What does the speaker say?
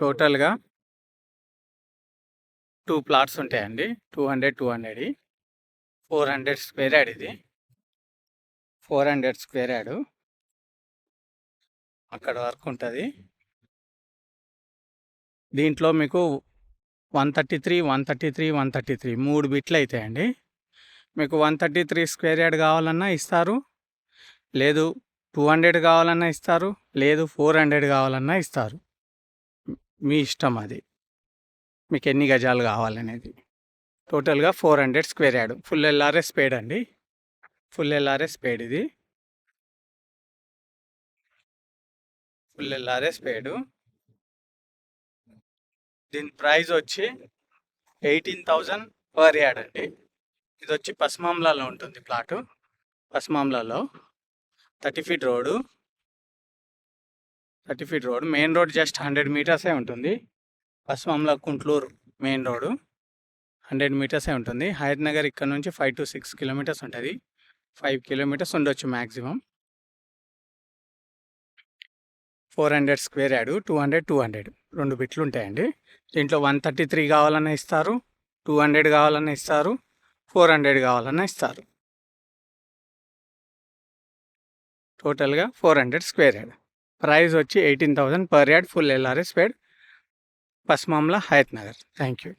టోటల్గా 2 ప్లాట్స్ ఉంటాయండి. 200, 200 400 square yard ఇది. 400 స్క్వేర్ యార్డు అక్కడ వరకు ఉంటుంది. దీంట్లో మీకు 133, 133, 133 3 బిట్లు అవుతాయండి. మీకు 133 స్క్వేర్ యార్డ్ కావాలన్నా ఇస్తారు, లేదు 200 కావాలన్నా ఇస్తారు, లేదు 400 కావాలన్నా ఇస్తారు. మీ ఇష్టం అది, మీకు ఎన్ని గజాలు కావాలనేది. టోటల్గా 400 square yard. Full LRS paid అండి. ఫుల్ ఎల్ఆర్ఎస్ పేడ్ ఇది. Full LRS paid. దీని ప్రైస్ వచ్చి 18,000 పర్ యార్డ్ అండి. ఇది వచ్చి పస్మాంలాలో ఉంటుంది ప్లాటు. పస్మాంలాలో 30 feet road. 30 feet road. Main road just 100 మీటర్సే ఉంటుంది. పస్మాంలా కుంట్లూరు మెయిన్ రోడ్డు 100 మీటర్సే ఉంటుంది. హయత్ నగర్ ఇక్కడ నుంచి 5 to 6 కిలోమీటర్స్ ఉంటుంది. 5 కిలోమీటర్స్ ఉండొచ్చు మ్యాక్సిమం. 400 square yard. 200, 200 2 బిట్లు ఉంటాయండి. దీంట్లో 133 కావాలన్నా ఇస్తారు, 200 కావాలన్నా ఇస్తారు, 400 కావాలన్నా ఇస్తారు. టోటల్గా 400 స్క్వేర్ యార్డ్. ప్రైస్ వచ్చి 18,000 per yard. Full LRS paid. Pasmamla, Hayat Nagar. Thank you.